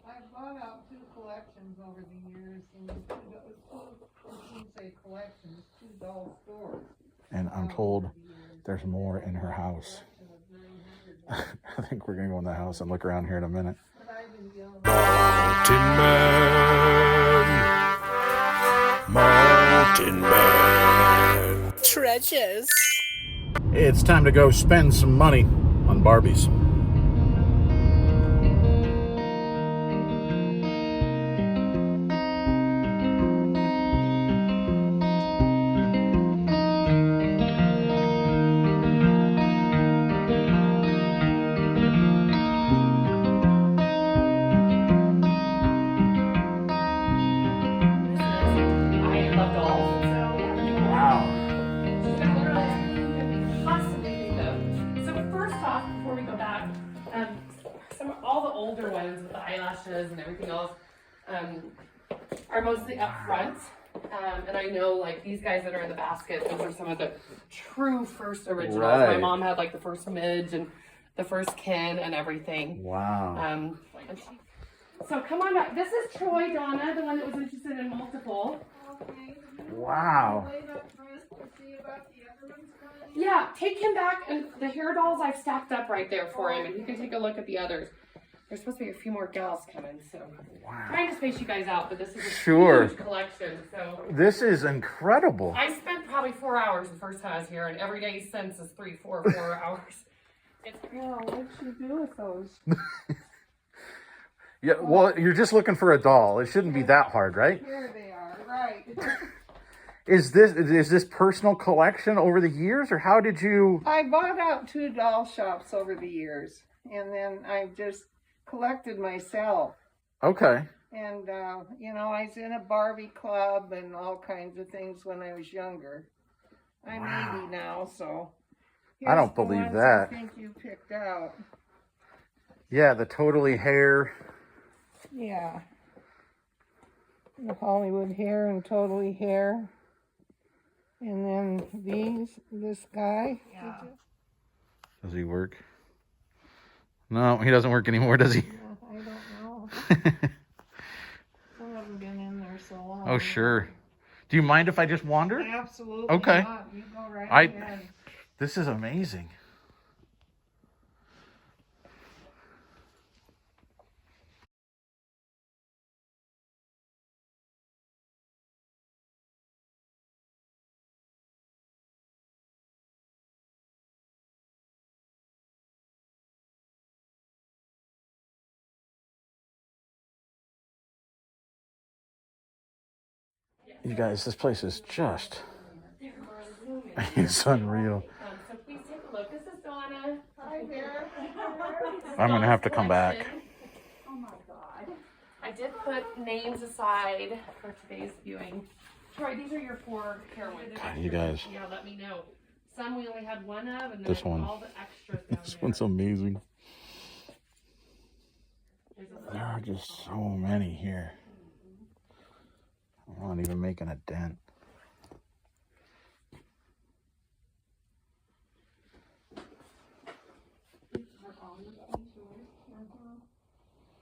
I bought out 2 collections over the years, and I shouldn't say collections, 2 doll stores. And I'm told there's more in her house. I think we're going to go in the house and look around here in a minute. Mountain Man. Treasures. It's time to go spend some money on Barbies. All the older ones with the eyelashes and everything else are mostly up front. And I know like these guys that are in the basket, those are some of the true first originals. Right. My mom had like the first Midge and the first Ken and everything. Wow. So come on back. This is Troy, Donna, the one that was interested in multiple. Okay. Wow. Wait up first to see about the other ones coming in. Yeah, take him back, and the hair dolls I've stacked up right there for him, and you can take a look at the others. There's supposed to be a few more gals coming, so trying to space you guys out, but this is a huge collection. So this is incredible. I spent probably 4 hours the first time I was here, and every day since is 4 hours. It's What'd you do with those? Yeah, well, you're just looking for a doll. It shouldn't be that hard, right? Here they are, right. Is this personal collection over the years, or how did you? I bought out 2 doll shops over the years, and then I just collected myself. Okay. And, you know, I was in a Barbie club and all kinds of things when I was younger. I'm 80 now, so. I don't believe here's the that. ones I think you picked out. Yeah, the totally hair. Yeah. The Hollywood hair and totally hair. And then this guy. yeah. Does he work? No, he doesn't work anymore, does he? I don't know. Some of them been in there so long. Oh, sure. Do you mind if I just wander? Absolutely Okay. not. You go right ahead. This is amazing. You guys, this place is just, it's unreal. So please take a look. This is Donna. Hi there. I'm going to have to come back. Oh my God. I did put names aside for today's viewing. Troy, these are your 4 hair ones. God, you guys. Yeah, let me know. Some we only had 1 of, and then This one. all the extras down This there. one's amazing. There are just so many here. I'm not even making a dent.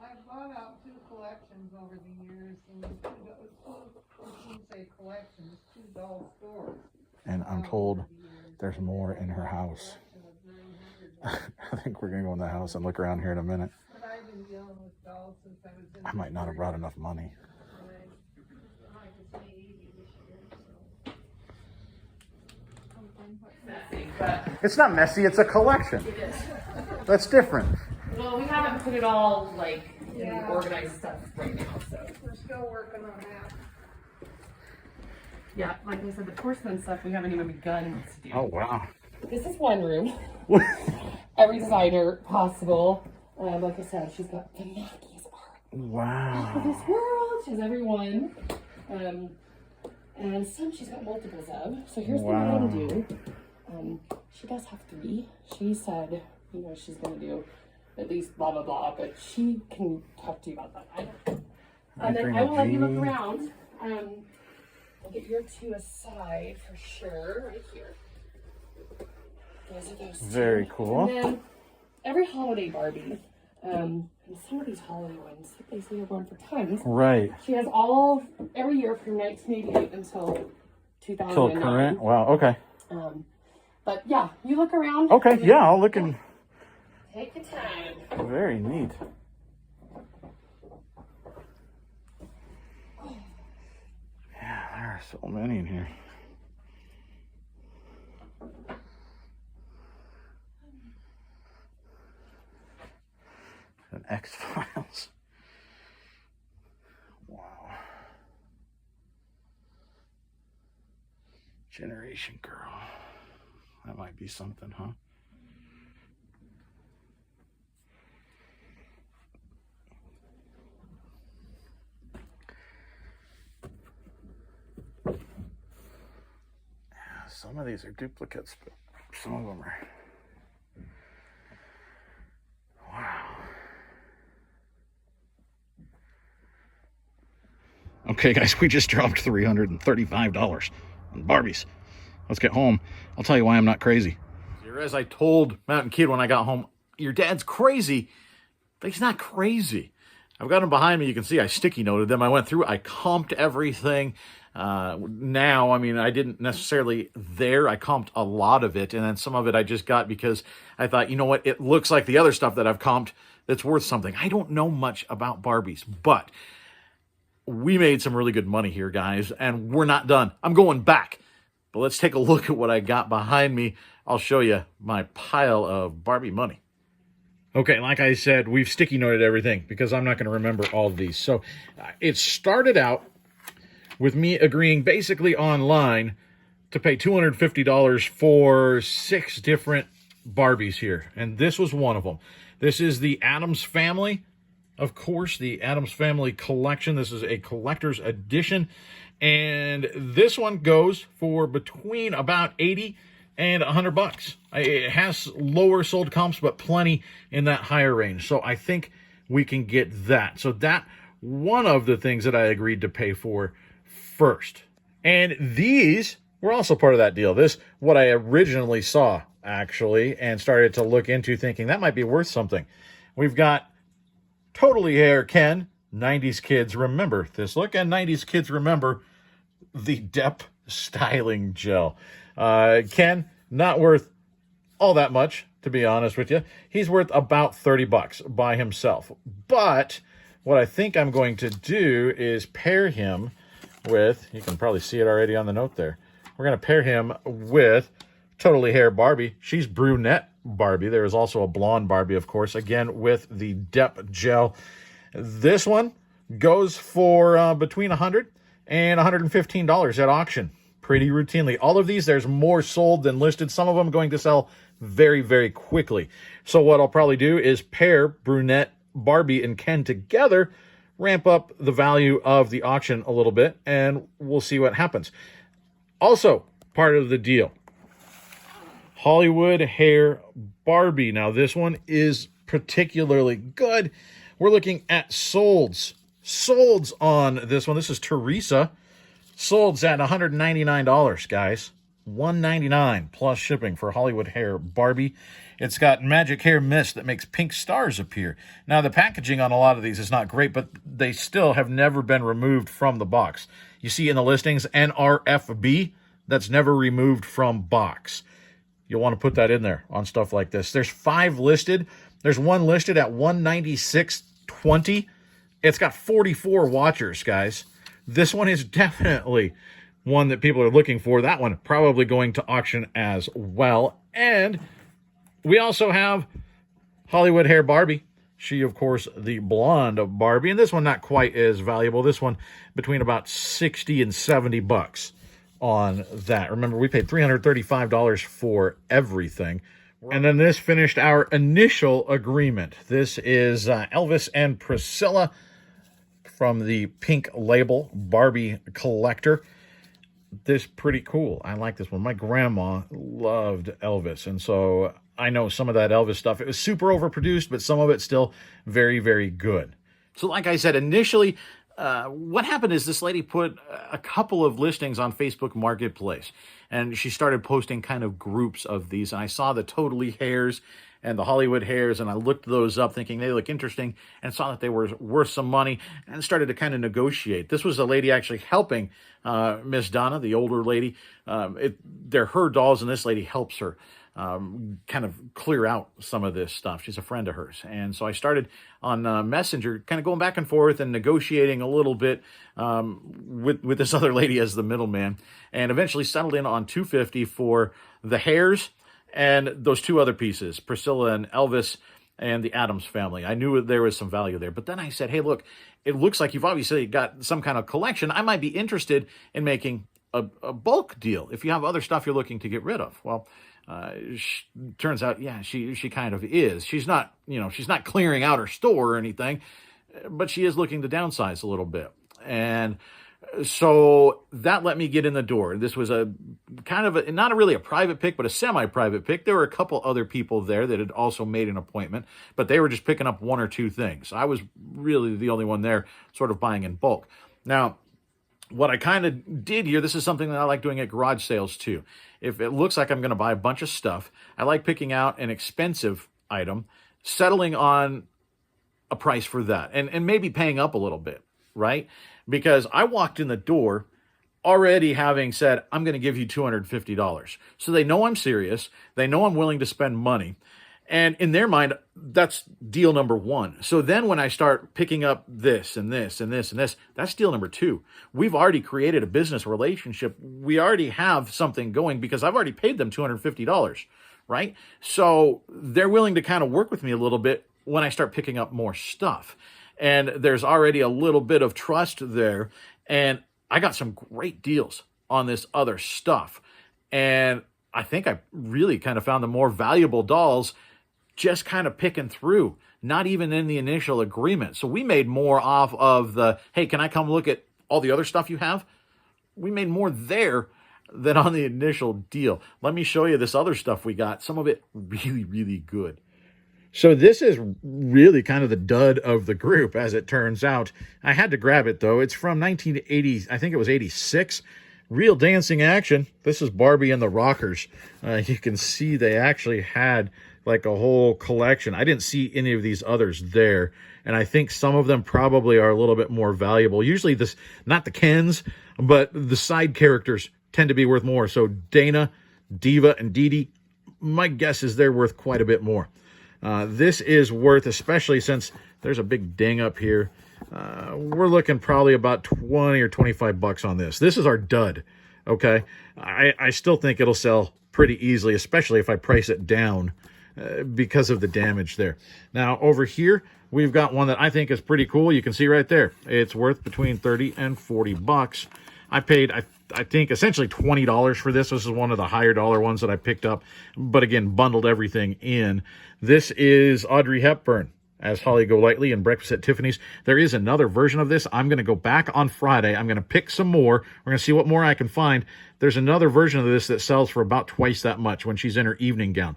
I bought out 2 collections over the years, and I shouldn't say collections, 2 doll stores. And I'm told there's more in her house. I think we're going to go in the house and look around here in a minute. But I've been dealing with dolls since I was in I might not have brought enough money. Messy, but It's not messy, it's a collection. it is. That's different. Well, we haven't put it all like in Yeah. organized stuff right now, so. We're still working on that. Yeah, like I said, the porcelain stuff we haven't even begun to do. Oh, wow. This is one room. Every designer possible. Like I said, she's got the Mackey's art of Wow. this world. She has every one. And some she's got multiples of. So here's what I'm Wow. gonna do. She does have 3. She said, you know, she's gonna do at least blah blah blah, but she can talk to you about that. And then I will let you look around. I'll get your 2 aside for sure, right here. Those are those 2. Very cool. And then every holiday Barbie And some of these Holly ones, they say are going for tons. Right. She has every year from 1988 until 2009. Till current? Wow, okay. But yeah, you look around. Okay, yeah, I'll look and... Take your time. Very neat. Yeah, there are so many in here. An X-Files. Wow. Generation Girl. That might be something, huh? Some of these are duplicates, but some of them are. Wow. Okay, guys, we just dropped $335 on Barbies. Let's get home. I'll tell you why I'm not crazy. As I told Mountain Kid when I got home, your dad's crazy, but he's not crazy. I've got them behind me. You can see I sticky noted them. I went through, I comped everything. Now, I mean, I didn't necessarily there. I comped a lot of it, and then some of it I just got because I thought, you know what, it looks like the other stuff that I've comped that's worth something. I don't know much about Barbies, but we made some really good money here, guys, and we're not done. I'm going back. But let's take a look at what I got behind me. I'll show you my pile of Barbie money. Okay, like I said, we've sticky noted everything because I'm not going to remember all of these. So it started out with me agreeing basically online to pay $250 for 6 different Barbies here. And this was one of them. This is the Addams Family. Of course, the Addams Family collection. This is a collector's edition. And this one goes for between about 80 and $100. It has lower sold comps, but plenty in that higher range. So I think we can get that. So that one of the things that I agreed to pay for first. And these were also part of that deal. This, what I originally saw, actually, and started to look into thinking that might be worth something. We've got Totally Hair Ken. 90s kids remember this look, and 90s kids remember the Dep styling gel. Ken, not worth all that much, to be honest with you. He's worth about $30 by himself. But what I think I'm going to do is pair him with, you can probably see it already on the note there. We're going to pair him with Totally Hair Barbie. She's brunette Barbie. There is also a blonde Barbie, of course, again with the Dep gel. This one goes for between $100 and $115 at auction, pretty routinely. All of these, there's more sold than listed. Some of them going to sell very, very quickly. So what I'll probably do is pair brunette Barbie and Ken together, ramp up the value of the auction a little bit, and we'll see what happens. Also, part of the deal, Hollywood Hair Barbie. Now, this one is particularly good. We're looking at solds. Solds on this one. This is Teresa. Solds at $199, guys. $199 plus shipping for Hollywood Hair Barbie. It's got magic hair mist that makes pink stars appear. Now, the packaging on a lot of these is not great, but they still have never been removed from the box. You see in the listings, NRFB, that's never removed from box. You'll want to put that in there on stuff like this. There's 5 listed. There's one listed at $196.20. It's got 44 watchers, guys. This one is definitely one that people are looking for. That one probably going to auction as well. And we also have Hollywood Hair Barbie. She, of course, the blonde Barbie. And this one not quite as valuable. This one between about $60 and $70 on that. Remember, we paid $335 for everything. And then this finished our initial agreement. This is Elvis and Priscilla from the Pink Label Barbie Collector. This pretty cool. I like this one. My grandma loved Elvis, and so I know some of that Elvis stuff. It was super overproduced, but some of it's still very, very good. So like I said, initially, what happened is this lady put a couple of listings on Facebook Marketplace, and she started posting kind of groups of these, and I saw the Totally Hairs, and the Hollywood hairs, and I looked those up thinking they look interesting and saw that they were worth some money and started to kind of negotiate. This was a lady actually helping Miss Donna, the older lady. They're her dolls, and this lady helps her kind of clear out some of this stuff. She's a friend of hers. And so I started on Messenger, kind of going back and forth and negotiating a little bit with this other lady as the middleman, and eventually settled in on $250 for the hairs and those two other pieces, Priscilla and Elvis and the Addams family. I knew there was some value there. But then I said, hey, look, it looks like you've obviously got some kind of collection. I might be interested in making a bulk deal if you have other stuff you're looking to get rid of. Well, turns out, yeah, she kind of is. She's not, she's not clearing out her store or anything, but she is looking to downsize a little bit. And so that let me get in the door. This was a kind of not really a private pick, but a semi-private pick. There were a couple other people there that had also made an appointment, but they were just picking up one or two things. I was really the only one there sort of buying in bulk. Now, what I kind of did here, this is something that I like doing at garage sales too. If it looks like I'm going to buy a bunch of stuff, I like picking out an expensive item, settling on a price for that, and maybe paying up a little bit, right? Because I walked in the door already having said, I'm going to give you $250. So they know I'm serious. They know I'm willing to spend money. And in their mind, that's deal number one. So then when I start picking up this and this and this and this, that's deal number two. We've already created a business relationship. We already have something going because I've already paid them $250, right? So they're willing to kind of work with me a little bit when I start picking up more stuff. And there's already a little bit of trust there. And I got some great deals on this other stuff. And I think I really kind of found the more valuable dolls just kind of picking through, not even in the initial agreement. So we made more off of the, hey, can I come look at all the other stuff you have? We made more there than on the initial deal. Let me show you this other stuff we got. Some of it really, really good. So this is really kind of the dud of the group, as it turns out. I had to grab it, though. It's from 1980, I think it was 86. Real dancing action. This is Barbie and the Rockers. You can see they actually had like a whole collection. I didn't see any of these others there, and I think some of them probably are a little bit more valuable. Usually this, not the Kens, but the side characters tend to be worth more. So Dana, Diva, and Dee Dee, my guess is they're worth quite a bit more. This is worth, especially since there's a big ding up here, we're looking probably about 20 or 25 bucks on this. This is our dud, okay? I still think it'll sell pretty easily, especially if I price it down because of the damage there. Now, over here, we've got one that I think is pretty cool. You can see right there. It's worth between 30 and 40 bucks. I paid, I think, essentially $20 for this. This is one of the higher dollar ones that I picked up, but again, bundled everything in. This is Audrey Hepburn as Holly Golightly in Breakfast at Tiffany's. There is another version of this. I'm going to go back on Friday. I'm going to pick some more. We're going to see what more I can find. There's another version of this that sells for about twice that much when she's in her evening gown.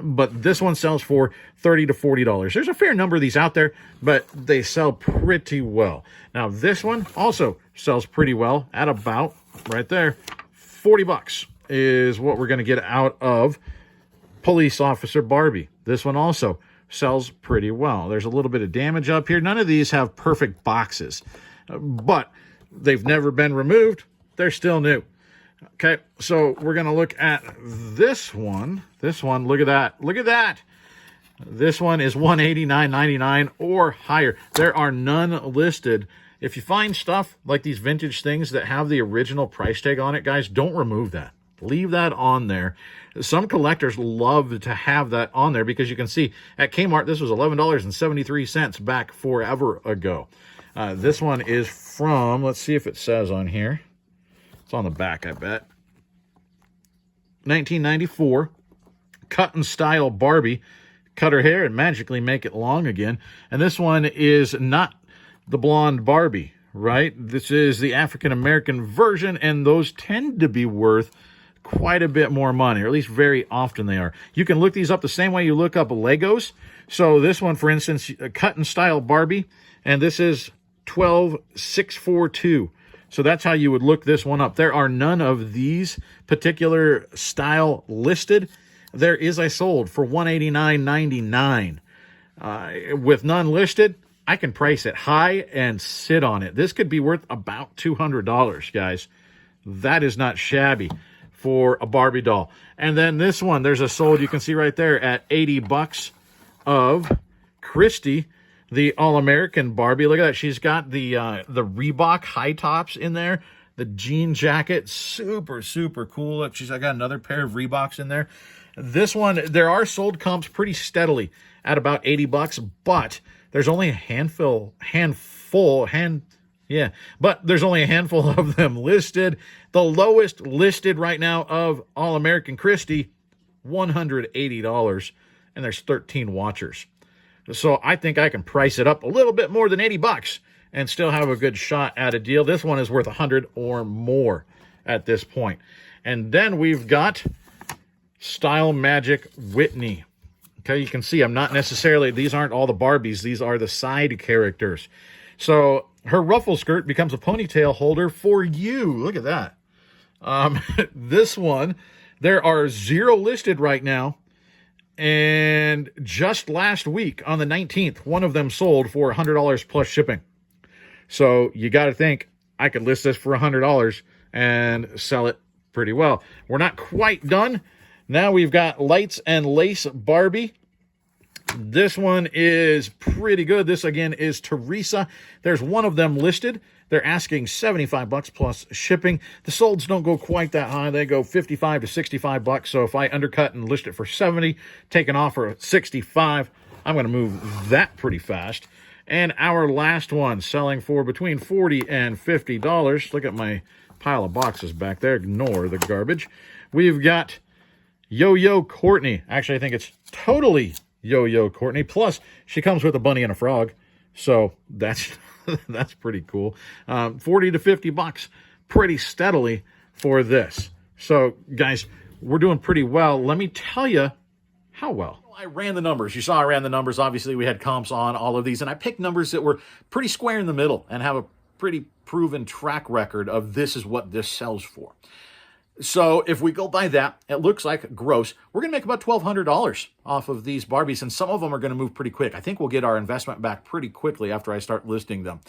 But this one sells for $30 to $40. There's a fair number of these out there, but they sell pretty well. Now, this one also sells pretty well at about, right there, 40 bucks is what we're going to get out of Police Officer Barbie. This one also sells pretty well. There's a little bit of damage up here. None of these have perfect boxes, but they've never been removed. They're still new. Okay, so we're going to look at this one. This one, look at that. Look at that. This one is $189.99 or higher. There are none listed. If you find stuff like these vintage things that have the original price tag on it, guys, don't remove that. Leave that on there. Some collectors love to have that on there because you can see at Kmart, this was $11.73 back forever ago. This one is from, let's see if it says on here. It's on the back, I bet. 1994. Cut and style Barbie. Cut her hair and magically make it long again. And this one is not the blonde Barbie, right? This is the African-American version, and those tend to be worth quite a bit more money, or at least very often they are. You can look these up the same way you look up Legos. So this one, for instance, cut and style Barbie, and this is 12642. So that's how you would look this one up. There are none of these particular style listed, there is a sold for $189.99. With none listed, I can price it high and sit on it. This could be worth about $200, guys. That is not shabby for a Barbie doll. And then this one, there's a sold, you can see right there, at $80 of Christy, the All-American Barbie. Look at that. She's got the Reebok high tops in there, the jean jacket. Super, super cool. I got another pair of Reeboks in there. This one, there are sold comps pretty steadily at about $80, but there's only but there's only a handful of them listed. The lowest listed right now of All-American Christie, $180, and there's 13 watchers. So I think I can price it up a little bit more than $80 and still have a good shot at a deal. This one is worth $100 or more at this point. And then we've got Style Magic Whitney. Okay, you can see I'm not necessarily, these aren't all the Barbies. These are the side characters. So her ruffle skirt becomes a ponytail holder for you. Look at that. This one, there are 0 listed right now. And just last week on the 19th, one of them sold for $100 plus shipping. So you got to think I could list this for $100 and sell it pretty well. We're not quite done. Now we've got Lights and Lace Barbie. This one is pretty good. This, again, is Teresa. There's one of them listed. They're asking $75 plus shipping. The solds don't go quite that high. They go $55 to $65. So if I undercut and list it for $70, take an offer of $65, I'm going to move that pretty fast. And our last one, selling for between $40 and $50. Look at my pile of boxes back there. Ignore the garbage. We've got Yo-Yo Courtney. Actually, I think it's totally Yo-Yo Courtney. Plus, she comes with a bunny and a frog. So that's that's pretty cool. $40 to $50 pretty steadily for this. So, guys, we're doing pretty well. Let me tell you how well. I ran the numbers. You saw I ran the numbers. Obviously, we had comps on all of these, and I picked numbers that were pretty square in the middle and have a pretty proven track record of this is what this sells for. So if we go by that, it looks like gross, we're going to make about $1,200 off of these Barbies, and some of them are going to move pretty quick. I think we'll get our investment back pretty quickly after I start listing them.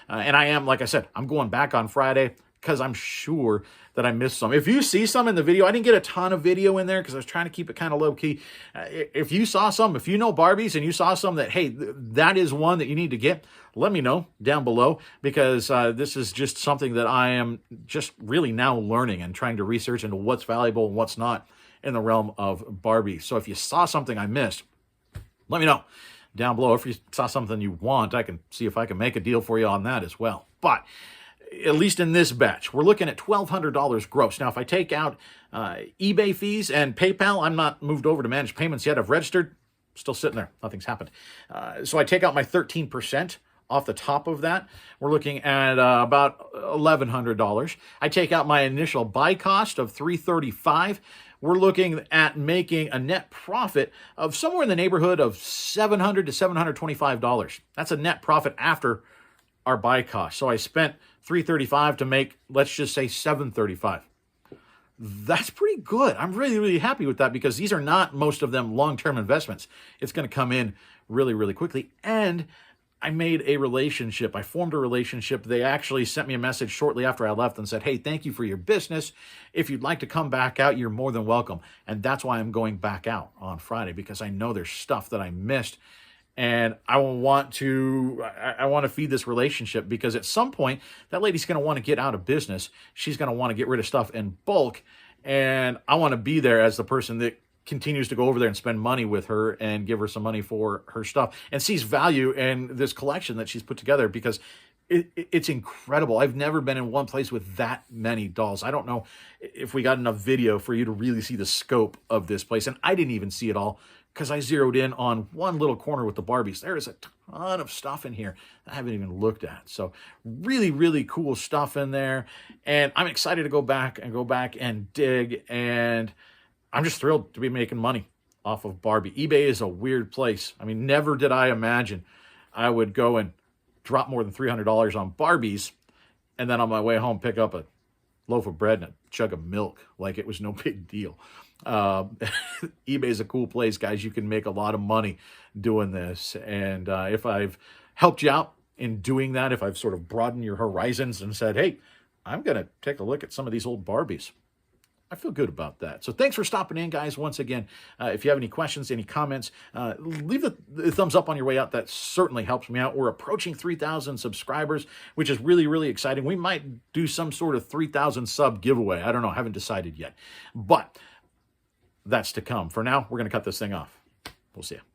And I am, like I said, I'm going back on Friday because I'm sure that I missed some. If you see some in the video, I didn't get a ton of video in there because I was trying to keep it kind of low-key. If you saw some, if you know Barbies and you saw some that, hey, that is one that you need to get, let me know down below, because this is just something that I am just really now learning and trying to research into what's valuable and what's not in the realm of Barbie. So if you saw something I missed, let me know down below. If you saw something you want, I can see if I can make a deal for you on that as well. But at least in this batch, we're looking at $1,200 gross. Now, if I take out eBay fees and PayPal, I'm not moved over to manage payments yet. I've registered, still sitting there. Nothing's happened. So I take out my 13% off the top of that. We're looking at about $1,100. I take out my initial buy cost of $335. We're looking at making a net profit of somewhere in the neighborhood of $700 to $725. That's a net profit after our buy cost. So I spent $335 to make, let's just say, $735. That's pretty good. I'm really, really happy with that because these are not, most of them, long-term investments. It's going to come in really, really quickly. And I made a relationship. I formed a relationship. They actually sent me a message shortly after I left and said, hey, thank you for your business. If you'd like to come back out, you're more than welcome. And that's why I'm going back out on Friday, because I know there's stuff that I missed. And I want to feed this relationship, because at some point that lady's going to want to get out of business. She's going to want to get rid of stuff in bulk. And I want to be there as the person that continues to go over there and spend money with her and give her some money for her stuff and sees value in this collection that she's put together, because it's incredible. I've never been in one place with that many dolls. I don't know if we got enough video for you to really see the scope of this place. And I didn't even see it all, because I zeroed in on one little corner with the Barbies. There is a ton of stuff in here that I haven't even looked at. So really, really cool stuff in there. And I'm excited to go back and dig. And I'm just thrilled to be making money off of Barbie. eBay is a weird place. I mean, never did I imagine I would go and drop more than $300 on Barbies, and then on my way home pick up a loaf of bread and a jug of milk like it was no big deal. eBay is a cool place, guys. You can make a lot of money doing this. And if I've helped you out in doing that, if I've sort of broadened your horizons and said, hey, I'm going to take a look at some of these old Barbies, I feel good about that. So thanks for stopping in, guys. Once again, if you have any questions, any comments, leave the thumbs up on your way out. That certainly helps me out. We're approaching 3,000 subscribers, which is really, really exciting. We might do some sort of 3,000 sub giveaway. I don't know. I haven't decided yet. But that's to come. For now, we're going to cut this thing off. We'll see you.